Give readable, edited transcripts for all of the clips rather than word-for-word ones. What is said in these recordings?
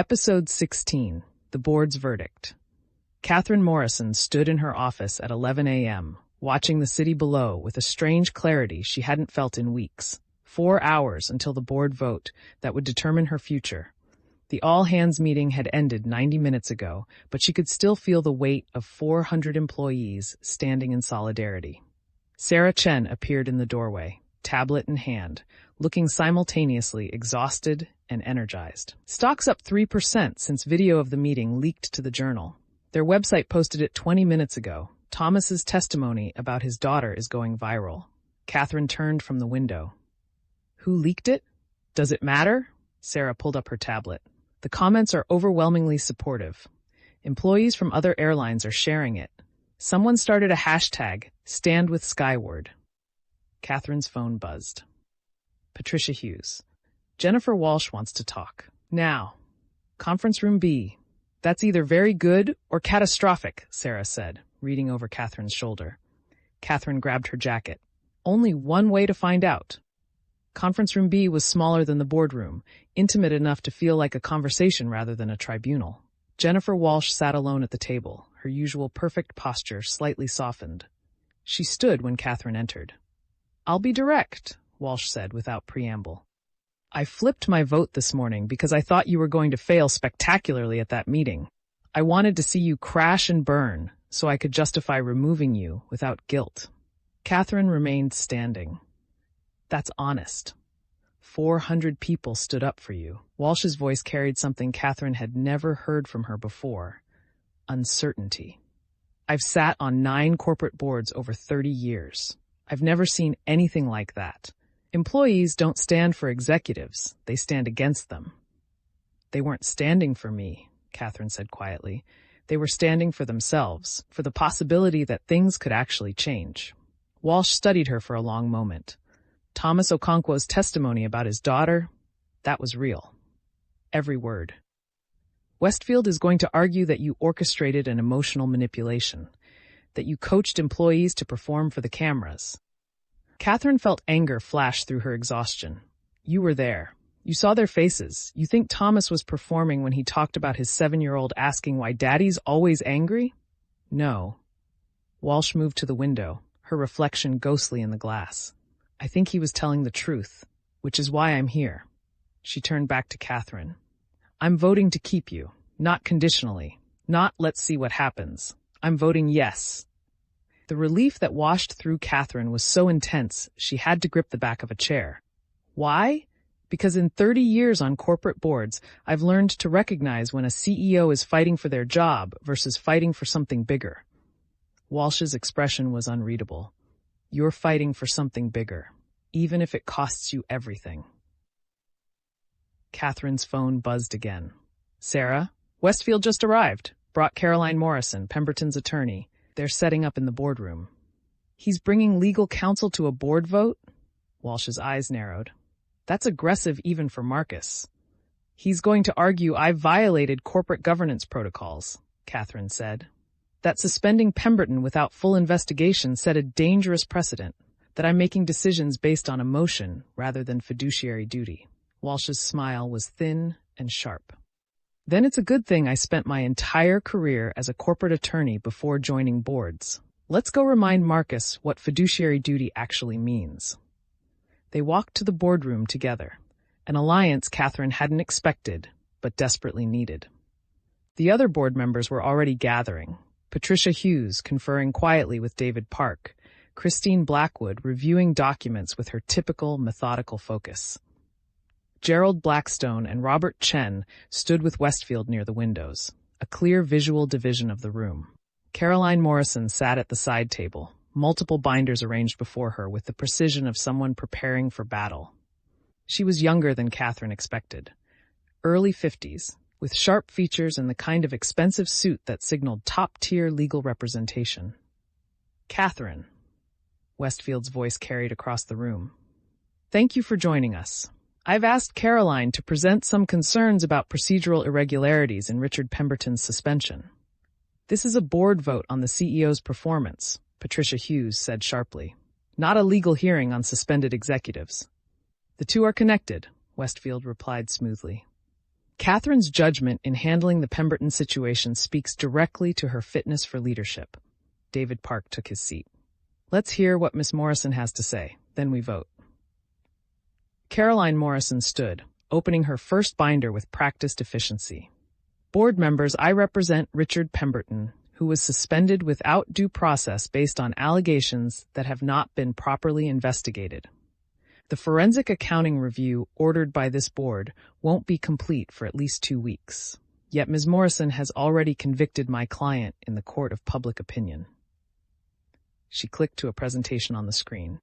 Episode 16, The Board's Verdict. Katherine Morrison stood in her office at 11 a.m., watching the city below with a strange clarity she hadn't felt in weeks. 4 hours until the board vote that would determine her future. The all-hands meeting had ended 90 minutes ago, but she could still feel the weight of 400 employees standing in solidarity. Sarah Chen appeared in the doorway, tablet in hand, looking simultaneously exhausted and energized. Stocks up 3% since video of the meeting leaked to the Journal. Their website posted it 20 minutes ago. Thomas's testimony about his daughter is going viral. Katherine turned from the window. Who leaked it? Does it matter? Sarah pulled up her tablet. The comments are overwhelmingly supportive. Employees from other airlines are sharing it. Someone started a hashtag, StandWithSkyward. Katherine's phone buzzed. Patricia Hughes. Jennifer Walsh wants to talk. Now. Conference room B. That's either very good or catastrophic, Sarah said, reading over Katherine's shoulder. Katherine grabbed her jacket. Only one way to find out. Conference room B was smaller than the boardroom, intimate enough to feel like a conversation rather than a tribunal. Jennifer Walsh sat alone at the table, her usual perfect posture slightly softened. She stood when Katherine entered. I'll be direct, Walsh said without preamble. I flipped my vote this morning because I thought you were going to fail spectacularly at that meeting. I wanted to see you crash and burn so I could justify removing you without guilt. Katherine remained standing. That's honest. 400 people stood up for you. Walsh's voice carried something Katherine had never heard from her before. Uncertainty. I've sat on 9 corporate boards over 30 years. I've never seen anything like that. Employees don't stand for executives. They stand against them. They weren't standing for me, Katherine said quietly. They were standing for themselves, for the possibility that things could actually change. Walsh studied her for a long moment. Thomas Okonkwo's testimony about his daughter, that was real. Every word. Westfield is going to argue that you orchestrated an emotional manipulation, that you coached employees to perform for the cameras. Katherine felt anger flash through her exhaustion. You were there. You saw their faces. You think Thomas was performing when he talked about his 7-year-old asking why Daddy's always angry? No. Walsh moved to the window, her reflection ghostly in the glass. I think he was telling the truth, which is why I'm here. She turned back to Katherine. I'm voting to keep you, not conditionally, not let's see what happens. I'm voting yes. The relief that washed through Katherine was so intense she had to grip the back of a chair. Why? Because in 30 years on corporate boards, I've learned to recognize when a CEO is fighting for their job versus fighting for something bigger. Walsh's expression was unreadable. You're fighting for something bigger, even if it costs you everything. Katherine's phone buzzed again. Sarah, Westfield just arrived. Brought Katherine Morrison, Pemberton's attorney. They're setting up in the boardroom. He's bringing legal counsel to a board vote? Walsh's eyes narrowed. That's aggressive even for Marcus. He's going to argue I violated corporate governance protocols, Katherine said. That suspending Pemberton without full investigation set a dangerous precedent, that I'm making decisions based on emotion rather than fiduciary duty. Walsh's smile was thin and sharp. Then it's a good thing I spent my entire career as a corporate attorney before joining boards. Let's go remind Marcus what fiduciary duty actually means. They walked to the boardroom together, an alliance Katherine hadn't expected, but desperately needed. The other board members were already gathering. Patricia Hughes conferring quietly with David Park, Christine Blackwood reviewing documents with her typical methodical focus. Gerald Blackstone and Robert Chen stood with Westfield near the windows, a clear visual division of the room. Katherine Morrison sat at the side table, multiple binders arranged before her with the precision of someone preparing for battle. She was younger than Katherine expected, early 50s, with sharp features and the kind of expensive suit that signaled top-tier legal representation. Katherine, Westfield's voice carried across the room. Thank you for joining us. I've asked Katherine to present some concerns about procedural irregularities in Richard Pemberton's suspension. This is a board vote on the CEO's performance, Patricia Hughes said sharply, not a legal hearing on suspended executives. The two are connected, Westfield replied smoothly. Catherine's judgment in handling the Pemberton situation speaks directly to her fitness for leadership. David Park took his seat. Let's hear what Miss Morrison has to say, then we vote. Caroline Morrison stood, opening her first binder with practiced efficiency. Board members, I represent Richard Pemberton, who was suspended without due process based on allegations that have not been properly investigated. The forensic accounting review ordered by this board won't be complete for at least 2 weeks. Yet Ms. Morrison has already convicted my client in the court of public opinion. She clicked to a presentation on the screen.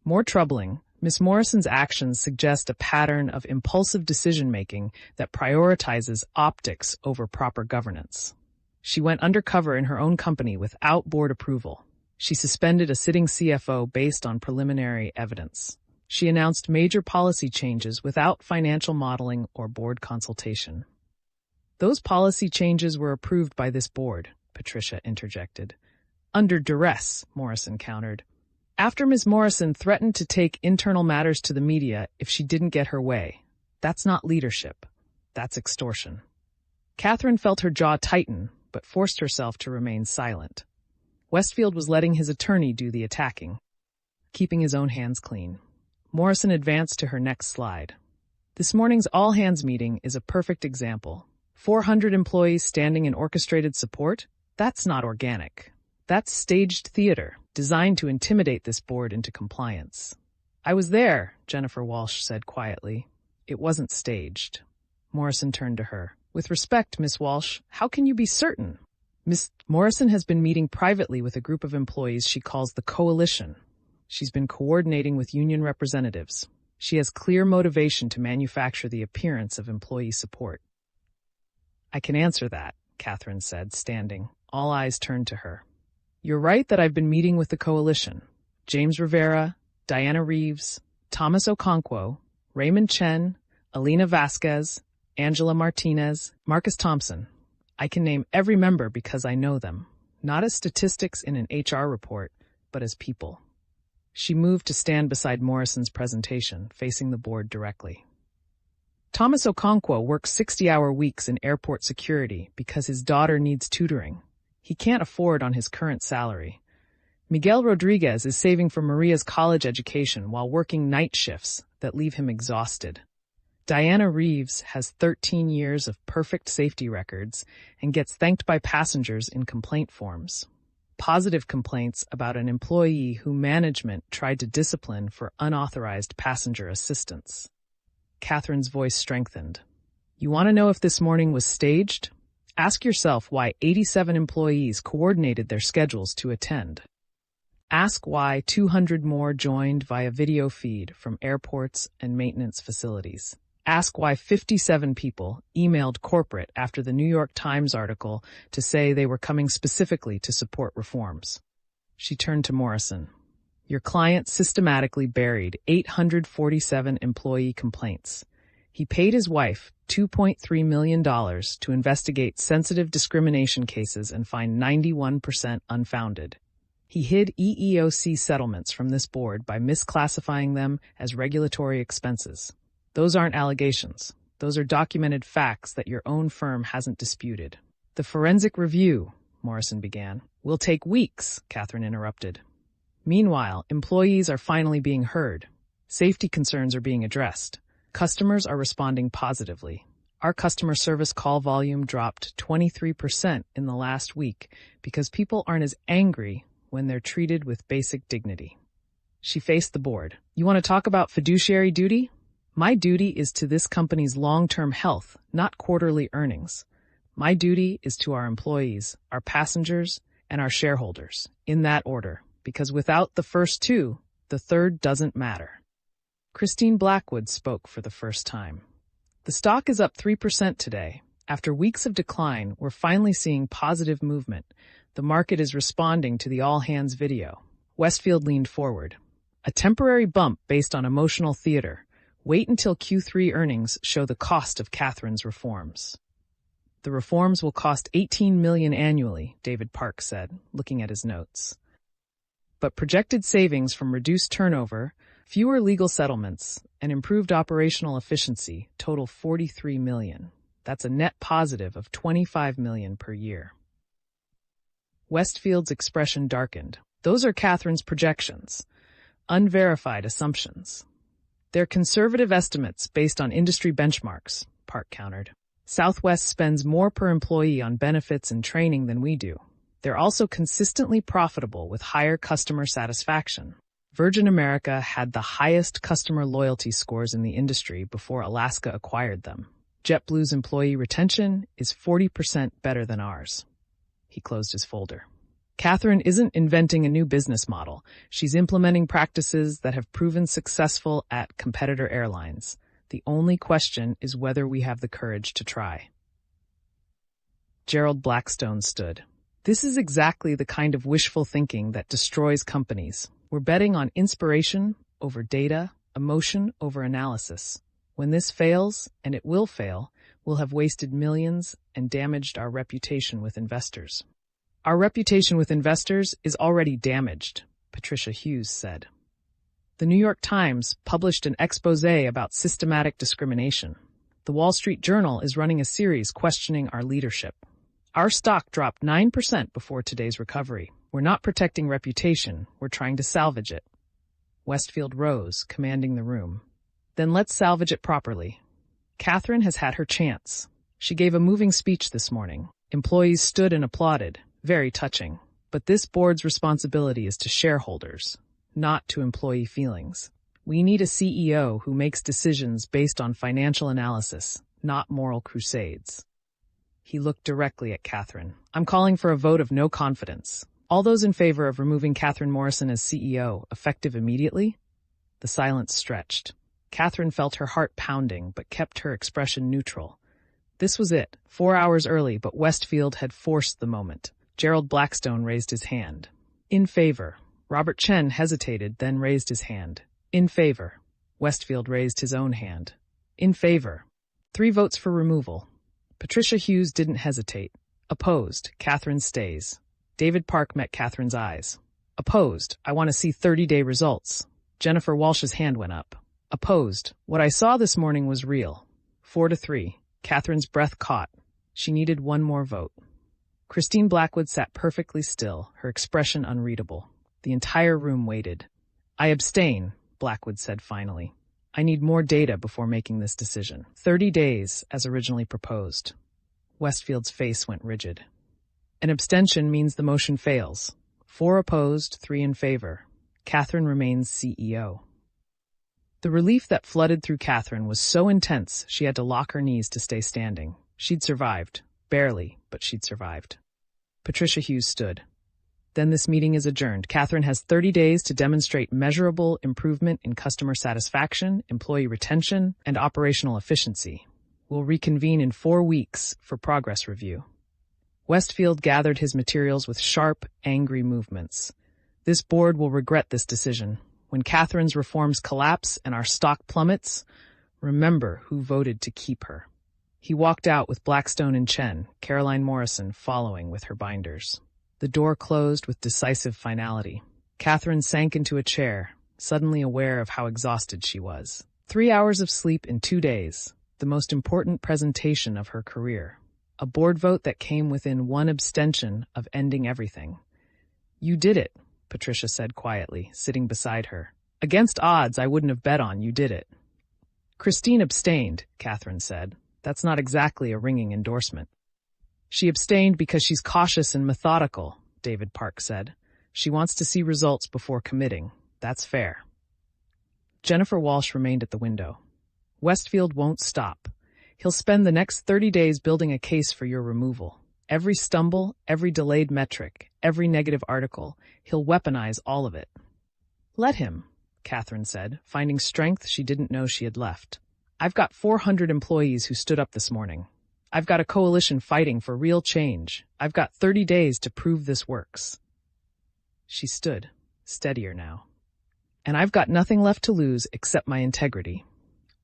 More troubling, Ms. Morrison's actions suggest a pattern of impulsive decision-making that prioritizes optics over proper governance. She went undercover in her own company without board approval. She suspended a sitting CFO based on preliminary evidence. She announced major policy changes without financial modeling or board consultation. Those policy changes were approved by this board, Patricia interjected. Under duress, Morrison countered. After Ms. Morrison threatened to take internal matters to the media if she didn't get her way. That's not leadership. That's extortion. Katherine felt her jaw tighten, but forced herself to remain silent. Westfield was letting his attorney do the attacking, keeping his own hands clean. Morrison advanced to her next slide. This morning's all-hands meeting is a perfect example. 400 employees standing in orchestrated support? That's not organic. That's staged theater, designed to intimidate this board into compliance. I was there, Jennifer Walsh said quietly. It wasn't staged. Morrison turned to her. With respect, Miss Walsh, how can you be certain? Miss Morrison has been meeting privately with a group of employees she calls the Coalition. She's been coordinating with union representatives. She has clear motivation to manufacture the appearance of employee support. I can answer that, Katherine said, standing. All eyes turned to her. You're right that I've been meeting with the Coalition. James Rivera, Diana Reeves, Thomas Okonkwo, Raymond Chen, Alina Vasquez, Angela Martinez, Marcus Thompson. I can name every member because I know them, not as statistics in an HR report, but as people. She moved to stand beside Morrison's presentation, facing the board directly. Thomas Okonkwo works 60-hour weeks in airport security because his daughter needs tutoring. He can't afford on his current salary. Miguel Rodriguez is saving for Maria's college education while working night shifts that leave him exhausted. Diana Reeves has 13 years of perfect safety records and gets thanked by passengers in complaint forms. Positive complaints about an employee who management tried to discipline for unauthorized passenger assistance. Catherine's voice strengthened. You want to know if this morning was staged? Ask yourself why 87 employees coordinated their schedules to attend. Ask why 200 more joined via video feed from airports and maintenance facilities. Ask why 57 people emailed corporate after the New York Times article to say they were coming specifically to support reforms. She turned to Morrison. Your client systematically buried 847 employee complaints. He paid his wife $2.3 million to investigate sensitive discrimination cases and find 91% unfounded. He hid EEOC settlements from this board by misclassifying them as regulatory expenses. Those aren't allegations. Those are documented facts that your own firm hasn't disputed. The forensic review, Morrison began, will take weeks, Katherine interrupted. Meanwhile, employees are finally being heard. Safety concerns are being addressed. Customers are responding positively. Our customer service call volume dropped 23% in the last week because people aren't as angry when they're treated with basic dignity. She faced the board. You want to talk about fiduciary duty? My duty is to this company's long-term health, not quarterly earnings. My duty is to our employees, our passengers, and our shareholders, in that order, because without the first two, the third doesn't matter. Christine Blackwood spoke for the first time. The stock is up 3% today. After weeks of decline, we're finally seeing positive movement. The market is responding to the all-hands video. Westfield leaned forward. A temporary bump based on emotional theater. Wait until Q3 earnings show the cost of Catherine's reforms. The reforms will cost $18 million annually, David Park said, looking at his notes. But projected savings from reduced turnover, fewer legal settlements, and improved operational efficiency total $43 million. That's a net positive of $25 million per year. Westfield's expression darkened. Those are Katherine's projections, unverified assumptions. They're conservative estimates based on industry benchmarks, Park countered. Southwest spends more per employee on benefits and training than we do. They're also consistently profitable with higher customer satisfaction. Virgin America had the highest customer loyalty scores in the industry before Alaska acquired them. JetBlue's employee retention is 40% better than ours. He closed his folder. Katherine isn't inventing a new business model. She's implementing practices that have proven successful at competitor airlines. The only question is whether we have the courage to try. Gerald Blackstone stood. This is exactly the kind of wishful thinking that destroys companies. We're betting on inspiration over data, emotion over analysis. When this fails, and it will fail, we'll have wasted millions and damaged our reputation with investors. Our reputation with investors is already damaged, Patricia Hughes said. The New York Times published an exposé about systematic discrimination. The Wall Street Journal is running a series questioning our leadership. Our stock dropped 9% before today's recovery. We're not protecting reputation, we're trying to salvage it. Westfield rose, commanding the room. Then let's salvage it properly. Katherine has had her chance. She gave a moving speech this morning. Employees stood and applauded. Very touching. But this board's responsibility is to shareholders, not to employee feelings. We need a CEO who makes decisions based on financial analysis, not moral crusades. He looked directly at Katherine. I'm calling for a vote of no confidence. All those in favor of removing Katherine Morrison as CEO, effective immediately? The silence stretched. Katherine felt her heart pounding, but kept her expression neutral. This was it. 4 hours early, but Westfield had forced the moment. Gerald Blackstone raised his hand. In favor. Robert Chen hesitated, then raised his hand. In favor. Westfield raised his own hand. In favor. 3 votes for removal. Patricia Hughes didn't hesitate. Opposed. Katherine stays. David Park met Katherine's eyes. Opposed. I want to see 30-day results. Jennifer Walsh's hand went up. Opposed. What I saw this morning was real. 4-3. Katherine's breath caught. She needed one more vote. Christine Blackwood sat perfectly still, her expression unreadable. The entire room waited. I abstain, Blackwood said finally. I need more data before making this decision. 30 days, as originally proposed. Westfield's face went rigid. An abstention means the motion fails. 4 opposed, 3 in favor. Katherine remains CEO. The relief that flooded through Katherine was so intense she had to lock her knees to stay standing. She'd survived. Barely, but she'd survived. Patricia Hughes stood. Then this meeting is adjourned. Katherine has 30 days to demonstrate measurable improvement in customer satisfaction, employee retention, and operational efficiency. We'll reconvene in 4 weeks for progress review. Westfield gathered his materials with sharp, angry movements. This board will regret this decision. When Katherine's reforms collapse and our stock plummets, remember who voted to keep her. He walked out with Blackstone and Chen, Caroline Morrison following with her binders. The door closed with decisive finality. Katherine sank into a chair, suddenly aware of how exhausted she was. 3 hours of sleep in 2 days, the most important presentation of her career. A board vote that came within 1 abstention of ending everything. You did it, Patricia said quietly, sitting beside her. Against odds, I wouldn't have bet on you did it. Christine abstained, Katherine said. That's not exactly a ringing endorsement. She abstained because she's cautious and methodical, David Park said. She wants to see results before committing. That's fair. Jennifer Walsh remained at the window. Westfield won't stop. He'll spend the next 30 days building a case for your removal. Every stumble, every delayed metric, every negative article, he'll weaponize all of it. Let him, Katherine said, finding strength she didn't know she had left. I've got 400 employees who stood up this morning. I've got a coalition fighting for real change. I've got 30 days to prove this works. She stood, steadier now. And I've got nothing left to lose except my integrity.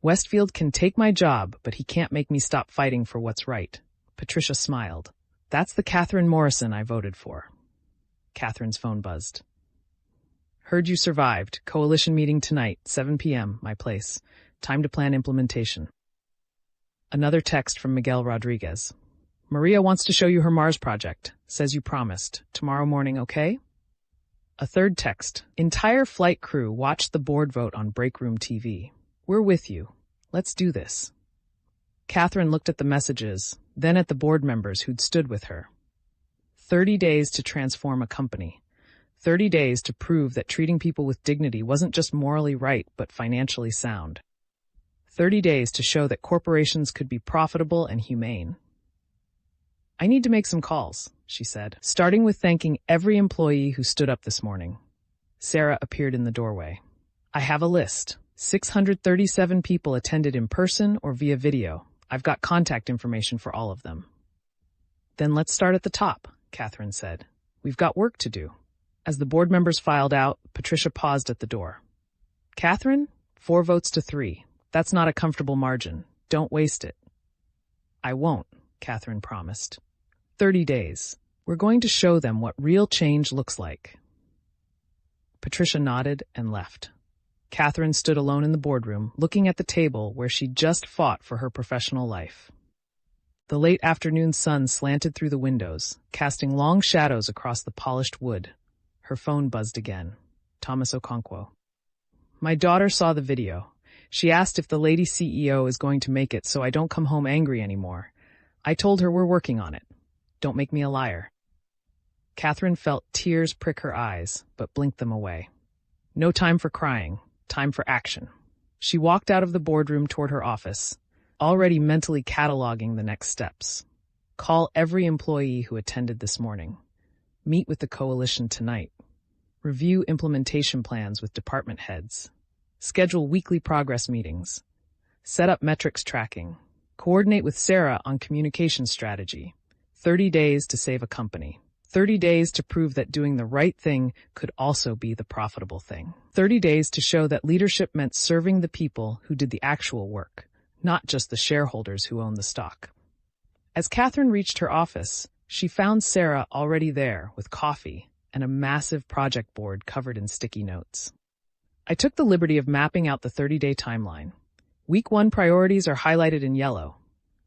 Westfield can take my job, but he can't make me stop fighting for what's right. Patricia smiled. That's the Katherine Morrison I voted for. Katherine's phone buzzed. Heard you survived. Coalition meeting tonight, 7 p.m., my place. Time to plan implementation. Another text from Miguel Rodriguez. Maria wants to show you her Mars project. Says you promised. Tomorrow morning, okay? A third text. Entire flight crew watched the board vote on break room TV. We're with you. Let's do this. Katherine looked at the messages, then at the board members who'd stood with her. 30 days to transform a company. 30 days to prove that treating people with dignity wasn't just morally right, but financially sound. 30 days to show that corporations could be profitable and humane. I need to make some calls, she said, starting with thanking every employee who stood up this morning. Sarah appeared in the doorway. I have a list. 637 people attended in person or via video. I've got contact information for all of them. Then let's start at the top, Katherine said. We've got work to do. As the board members filed out, Patricia paused at the door. Katherine, 4 votes to 3. That's not a comfortable margin. Don't waste it. I won't, Katherine promised. 30 days. We're going to show them what real change looks like. Patricia nodded and left. Katherine stood alone in the boardroom, looking at the table where she'd just fought for her professional life. The late afternoon sun slanted through the windows, casting long shadows across the polished wood. Her phone buzzed again. Thomas Okonkwo. My daughter saw the video. She asked if the lady CEO is going to make it so I don't come home angry anymore. I told her we're working on it. Don't make me a liar. Katherine felt tears prick her eyes, but blinked them away. No time for crying, time for action. She walked out of the boardroom toward her office, already mentally cataloging the next steps. Call every employee who attended this morning. Meet with the coalition tonight. Review implementation plans with department heads. Schedule weekly progress meetings. Set up metrics tracking. Coordinate with Sarah on communication strategy. 30 days to save a company. 30 days to prove that doing the right thing could also be the profitable thing. 30 days to show that leadership meant serving the people who did the actual work, not just the shareholders who owned the stock. As Katherine reached her office, she found Sarah already there with coffee and a massive project board covered in sticky notes. I took the liberty of mapping out the 30-day timeline. Week 1 priorities are highlighted in yellow.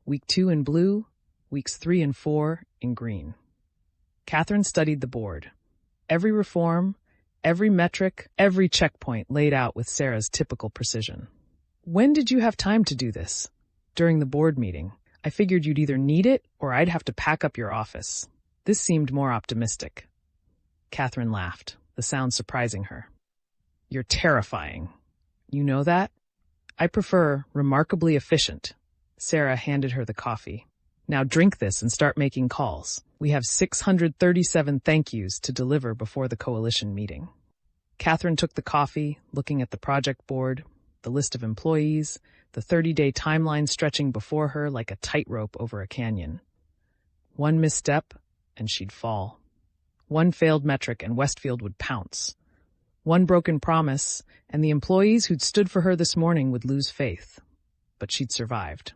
Week 2 in blue. Weeks 3 and 4 in green. Katherine studied the board. Every reform, every metric, every checkpoint laid out with Sarah's typical precision. When did you have time to do this? During the board meeting. I figured you'd either need it or I'd have to pack up your office. This seemed more optimistic. Katherine laughed, the sound surprising her. You're terrifying. You know that? I prefer remarkably efficient. Sarah handed her the coffee. Now drink this and start making calls. We have 637 thank yous to deliver before the coalition meeting. Katherine took the coffee, looking at the project board, the list of employees, the 30-day timeline stretching before her like a tightrope over a canyon. One misstep, and she'd fall. One failed metric, and Westfield would pounce. One broken promise, and the employees who'd stood for her this morning would lose faith. But she'd survived.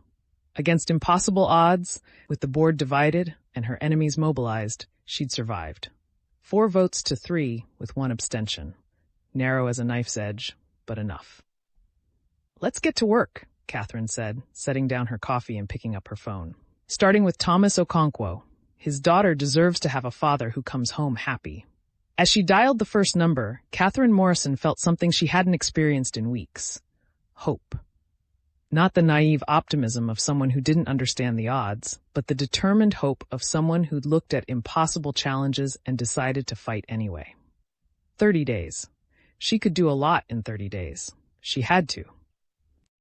Against impossible odds, with the board divided and her enemies mobilized, she'd survived. 4 votes to 3 with 1 abstention. Narrow as a knife's edge, but enough. Let's get to work, Katherine said, setting down her coffee and picking up her phone. Starting with Thomas Okonkwo. His daughter deserves to have a father who comes home happy. As she dialed the first number, Katherine Morrison felt something she hadn't experienced in weeks. Hope. Not the naive optimism of someone who didn't understand the odds, but the determined hope of someone who'd looked at impossible challenges and decided to fight anyway. 30 days. She could do a lot in 30 days. She had to.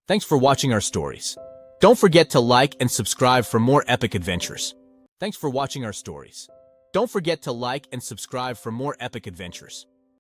Thanks for watching our stories. Don't forget to like and subscribe for more epic adventures. Thanks for watching our stories. Don't forget to like and subscribe for more epic adventures.